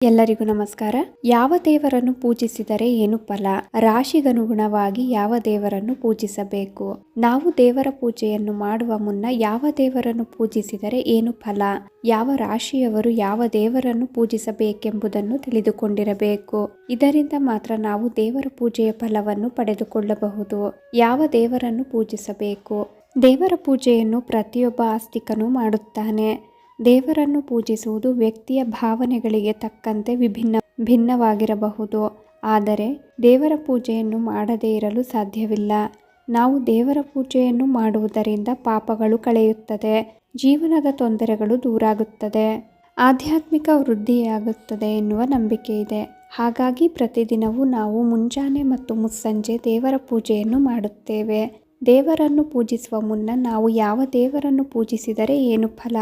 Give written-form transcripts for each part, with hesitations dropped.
ಎಲ್ಲರಿಗೂ ನಮಸ್ಕಾರ. ಯಾವ ದೇವರನ್ನು ಪೂಜಿಸಿದರೆ ಏನು ಫಲ? ರಾಶಿಗನುಗುಣವಾಗಿ ಯಾವ ದೇವರನ್ನು ಪೂಜಿಸಬೇಕು? ನಾವು ದೇವರ ಪೂಜೆಯನ್ನು ಮಾಡುವ ಮುನ್ನ ಯಾವ ದೇವರನ್ನು ಪೂಜಿಸಿದರೆ ಏನು ಫಲ? ಯಾವ ರಾಶಿಯವರು ಯಾವ ದೇವರನ್ನು ಪೂಜಿಸಬೇಕೆಂಬುದನ್ನು ತಿಳಿದುಕೊಂಡಿರಬೇಕು. ಇದರಿಂದ ಮಾತ್ರ ನಾವು ದೇವರ ಪೂಜೆಯ ಫಲವನ್ನು ಪಡೆದುಕೊಳ್ಳಬಹುದು. ಯಾವ ದೇವರನ್ನು ಪೂಜಿಸಬೇಕು? ದೇವರ ಪೂಜೆಯನ್ನು ಪ್ರತಿಯೊಬ್ಬ ಆಸ್ತಿಕನು ಮಾಡುತ್ತಾನೆ. ದೇವರನ್ನು ಪೂಜಿಸುವುದು ವ್ಯಕ್ತಿಯ ಭಾವನೆಗಳಿಗೆ ತಕ್ಕಂತೆ ಭಿನ್ನವಾಗಿರಬಹುದು. ಆದರೆ ದೇವರ ಪೂಜೆಯನ್ನು ಮಾಡದೇ ಇರಲು ಸಾಧ್ಯವಿಲ್ಲ. ನಾವು ದೇವರ ಪೂಜೆಯನ್ನು ಮಾಡುವುದರಿಂದ ಪಾಪಗಳು ಕಳೆಯುತ್ತದೆ, ಜೀವನದ ತೊಂದರೆಗಳು ದೂರಾಗುತ್ತದೆ, ಆಧ್ಯಾತ್ಮಿಕ ವೃದ್ಧಿಯಾಗುತ್ತದೆ ಎನ್ನುವ ನಂಬಿಕೆ ಇದೆ. ಹಾಗಾಗಿ ಪ್ರತಿದಿನವೂ ನಾವು ಮುಂಜಾನೆ ಮತ್ತು ಮುಸ್ಸಂಜೆ ದೇವರ ಪೂಜೆಯನ್ನು ಮಾಡುತ್ತೇವೆ. ದೇವರನ್ನು ಪೂಜಿಸುವ ಮುನ್ನ ನಾವು ಯಾವ ದೇವರನ್ನು ಪೂಜಿಸಿದರೆ ಏನು ಫಲ,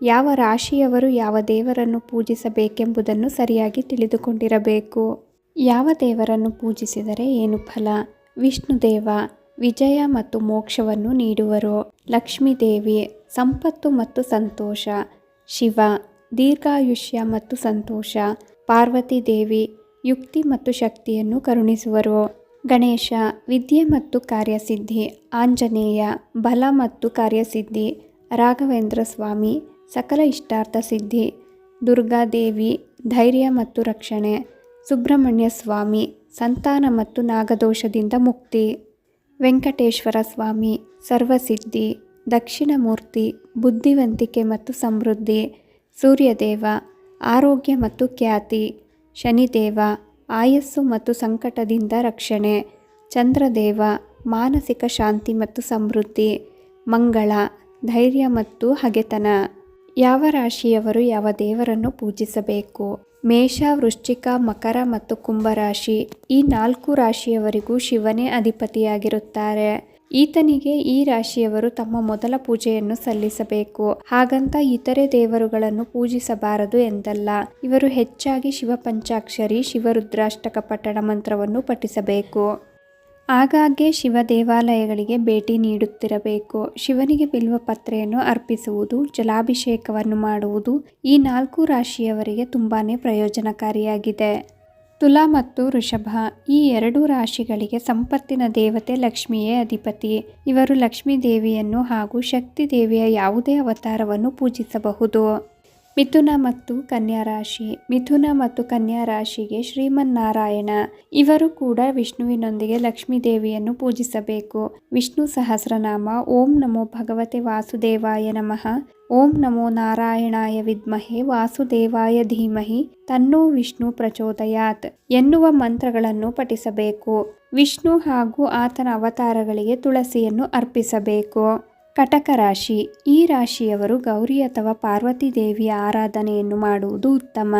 ಯಾವ ರಾಶಿಯವರು ಯಾವ ದೇವರನ್ನು ಪೂಜಿಸಬೇಕೆಂಬುದನ್ನು ಸರಿಯಾಗಿ ತಿಳಿದುಕೊಂಡಿರಬೇಕು. ಯಾವ ದೇವರನ್ನು ಪೂಜಿಸಿದರೆ ಏನು ಫಲ? ವಿಷ್ಣು ದೇವ ವಿಜಯ ಮತ್ತು ಮೋಕ್ಷವನ್ನು ನೀಡುವರು. ಲಕ್ಷ್ಮೀ ದೇವಿ ಸಂಪತ್ತು ಮತ್ತು ಸಂತೋಷ. ಶಿವ ದೀರ್ಘಾಯುಷ್ಯ ಮತ್ತು ಸಂತೋಷ. ಪಾರ್ವತಿ ದೇವಿ ಯುಕ್ತಿ ಮತ್ತು ಶಕ್ತಿಯನ್ನು ಕರುಣಿಸುವರು. ಗಣೇಶ ವಿದ್ಯೆ ಮತ್ತು ಕಾರ್ಯಸಿದ್ಧಿ. ಆಂಜನೇಯ ಬಲ ಮತ್ತು ಕಾರ್ಯಸಿದ್ಧಿ. ರಾಘವೇಂದ್ರ ಸ್ವಾಮಿ ಸಕಲ ಇಷ್ಟಾರ್ಥ ಸಿದ್ಧಿ. ದುರ್ಗಾದೇವಿ ಧೈರ್ಯ ಮತ್ತು ರಕ್ಷಣೆ. ಸುಬ್ರಹ್ಮಣ್ಯ ಸ್ವಾಮಿ ಸಂತಾನ ಮತ್ತು ನಾಗದೋಷದಿಂದ ಮುಕ್ತಿ. ವೆಂಕಟೇಶ್ವರ ಸ್ವಾಮಿ ಸರ್ವಸಿದ್ಧಿ. ದಕ್ಷಿಣಮೂರ್ತಿ ಬುದ್ಧಿವಂತಿಕೆ ಮತ್ತು ಸಮೃದ್ಧಿ. ಸೂರ್ಯದೇವ ಆರೋಗ್ಯ ಮತ್ತು ಖ್ಯಾತಿ. ಶನಿದೇವ ಆಯಸ್ಸು ಮತ್ತು ಸಂಕಟದಿಂದ ರಕ್ಷಣೆ. ಚಂದ್ರದೇವ ಮಾನಸಿಕ ಶಾಂತಿ ಮತ್ತು ಸಮೃದ್ಧಿ. ಮಂಗಳ ಧೈರ್ಯ ಮತ್ತು ಹಗೆತನ. ಯಾವ ರಾಶಿಯವರು ಯಾವ ದೇವರನ್ನು ಪೂಜಿಸಬೇಕು? ಮೇಷ ವೃಶ್ಚಿಕ ಮಕರ ಮತ್ತು ಕುಂಭರಾಶಿ. ಈ 4 ರಾಶಿಯವರಿಗೂ ಶಿವನೇ ಅಧಿಪತಿಯಾಗಿರುತ್ತಾರೆ. ಈತನಿಗೆ ಈ ರಾಶಿಯವರು ತಮ್ಮ ಮೊದಲ ಪೂಜೆಯನ್ನು ಸಲ್ಲಿಸಬೇಕು. ಹಾಗಂತ ಇತರೆ ದೇವರುಗಳನ್ನು ಪೂಜಿಸಬಾರದು ಎಂದಲ್ಲ. ಇವರು ಹೆಚ್ಚಾಗಿ ಶಿವ ಪಂಚಾಕ್ಷರಿ ಶಿವರುದ್ರಾಷ್ಟಕ ಪಠಣ ಮಂತ್ರವನ್ನು ಪಠಿಸಬೇಕು. ಆಗಾಗ್ಗೆ ಶಿವ ದೇವಾಲಯಗಳಿಗೆ ಭೇಟಿ ನೀಡುತ್ತಿರಬೇಕು. ಶಿವನಿಗೆ ಬಿಲ್ವ ಪತ್ರೆಯನ್ನು ಅರ್ಪಿಸುವುದು, ಜಲಾಭಿಷೇಕವನ್ನು ಮಾಡುವುದು ಈ 4 ರಾಶಿಯವರಿಗೆ ತುಂಬಾನೇ ಪ್ರಯೋಜನಕಾರಿಯಾಗಿದೆ. ತುಲಾ ಮತ್ತು ವೃಷಭ ಈ 2 ರಾಶಿಗಳಿಗೆ ಸಂಪತ್ತಿನ ದೇವತೆ ಲಕ್ಷ್ಮಿಯೇ ಅಧಿಪತಿ. ಇವರು ಲಕ್ಷ್ಮೀ ದೇವಿಯನ್ನು ಹಾಗೂ ಶಕ್ತಿ ದೇವಿಯ ಯಾವುದೇ ಅವತಾರವನ್ನು ಪೂಜಿಸಬಹುದು. ಮಿಥುನ ಮತ್ತು ಕನ್ಯಾ ರಾಶಿ. ಮಿಥುನ ಮತ್ತು ಕನ್ಯಾ ರಾಶಿಗೆ ಶ್ರೀಮನ್ನಾರಾಯಣ. ಇವರು ಕೂಡ ವಿಷ್ಣುವಿನೊಂದಿಗೆ ಲಕ್ಷ್ಮೀ ದೇವಿಯನ್ನು ಪೂಜಿಸಬೇಕು. ವಿಷ್ಣು ಸಹಸ್ರನಾಮ ಓಂ ನಮೋ ಭಗವತೆ ವಾಸುದೇವಾಯ ನಮಃ, ಓಂ ನಮೋ ನಾರಾಯಣಾಯ ವಿದ್ಮಹೆ ವಾಸುದೇವಾಯ ಧೀಮಹಿ ತನ್ನೋ ವಿಷ್ಣು ಪ್ರಚೋದಯಾತ್ ಎನ್ನುವ ಮಂತ್ರಗಳನ್ನು ಪಠಿಸಬೇಕು. ವಿಷ್ಣು ಹಾಗೂ ಆತನ ಅವತಾರಗಳಿಗೆ ತುಳಸಿಯನ್ನು ಅರ್ಪಿಸಬೇಕು. ಕಟಕ ರಾಶಿ. ಈ ರಾಶಿಯವರು ಗೌರಿ ಅಥವಾ ಪಾರ್ವತಿ ದೇವಿಯ ಆರಾಧನೆಯನ್ನು ಮಾಡುವುದು ಉತ್ತಮ.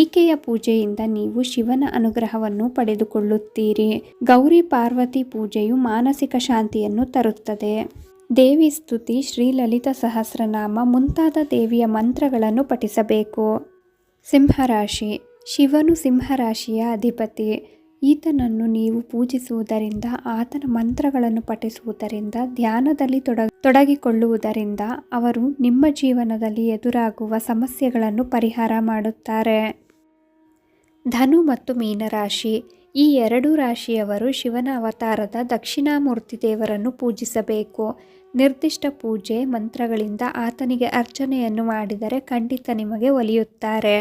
ಈಕೆಯ ಪೂಜೆಯಿಂದ ನೀವು ಶಿವನ ಅನುಗ್ರಹವನ್ನು ಪಡೆದುಕೊಳ್ಳುತ್ತೀರಿ. ಗೌರಿ ಪಾರ್ವತಿ ಪೂಜೆಯು ಮಾನಸಿಕ ಶಾಂತಿಯನ್ನು ತರುತ್ತದೆ. ದೇವಿ ಸ್ತುತಿ, ಶ್ರೀ ಲಲಿತ ಸಹಸ್ರನಾಮ ಮುಂತಾದ ದೇವಿಯ ಮಂತ್ರಗಳನ್ನು ಪಠಿಸಬೇಕು. ಸಿಂಹರಾಶಿ. ಶಿವನು ಸಿಂಹರಾಶಿಯ ಅಧಿಪತಿ. ಈತನನ್ನು ನೀವು ಪೂಜಿಸುವುದರಿಂದ, ಆತನ ಮಂತ್ರಗಳನ್ನು ಪಠಿಸುವುದರಿಂದ, ಧ್ಯಾನದಲ್ಲಿ ತೊಡಗಿಕೊಳ್ಳುವುದರಿಂದ ಅವರು ನಿಮ್ಮ ಜೀವನದಲ್ಲಿ ಎದುರಾಗುವ ಸಮಸ್ಯೆಗಳನ್ನು ಪರಿಹಾರ ಮಾಡುತ್ತಾರೆ. ಧನು ಮತ್ತು ಮೀನರಾಶಿ. ಈ 2 ರಾಶಿಯವರು ಶಿವನ ಅವತಾರದ ದಕ್ಷಿಣಾಮೂರ್ತಿ ದೇವರನ್ನು ಪೂಜಿಸಬೇಕು. ನಿರ್ದಿಷ್ಟ ಪೂಜೆ ಮಂತ್ರಗಳಿಂದ ಆತನಿಗೆ ಅರ್ಚನೆಯನ್ನು ಮಾಡಿದರೆ ಖಂಡಿತ ನಿಮಗೆ ಒಲಿಯುತ್ತಾರೆ.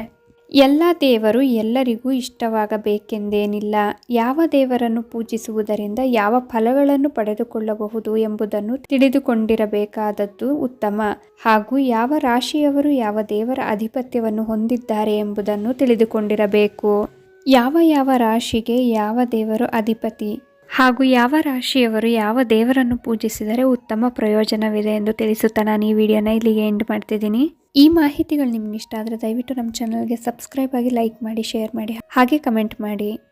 ಎಲ್ಲ ದೇವರು ಎಲ್ಲರಿಗೂ ಇಷ್ಟವಾಗಬೇಕೆಂದೇನಿಲ್ಲ. ಯಾವ ದೇವರನ್ನು ಪೂಜಿಸುವುದರಿಂದ ಯಾವ ಫಲಗಳನ್ನು ಪಡೆದುಕೊಳ್ಳಬಹುದು ಎಂಬುದನ್ನು ತಿಳಿದುಕೊಂಡಿರಬೇಕಾದದ್ದು ಉತ್ತಮ. ಹಾಗೂ ಯಾವ ರಾಶಿಯವರು ಯಾವ ದೇವರ ಆಧಿಪತ್ಯವನ್ನು ಹೊಂದಿದ್ದಾರೆ ಎಂಬುದನ್ನು ತಿಳಿದುಕೊಂಡಿರಬೇಕು. ಯಾವ ರಾಶಿಗೆ ಯಾವ ದೇವರು ಅಧಿಪತಿ ಹಾಗೂ ಯಾವ ರಾಶಿಯವರು ಯಾವ ದೇವರನ್ನು ಪೂಜಿಸಿದರೆ ಉತ್ತಮ ಪ್ರಯೋಜನವಿದೆ ಎಂದು ತಿಳಿಸುತ್ತಾ ನಾನು ಈ ವಿಡಿಯೋನ ಇಲ್ಲಿಗೆ ಎಂಡ್ ಮಾಡ್ತಿದ್ದೀನಿ. ಈ ಮಾಹಿತಿಗಳು ನಿಮ್ಗೆ ಇಷ್ಟ ಆದರೆ ದಯವಿಟ್ಟು ನಮ್ಮ ಚಾನಲ್ಗೆ ಸಬ್ಸ್ಕ್ರೈಬ್ ಆಗಿ, ಲೈಕ್ ಮಾಡಿ, ಶೇರ್ ಮಾಡಿ, ಹಾಗೆ ಕಮೆಂಟ್ ಮಾಡಿ.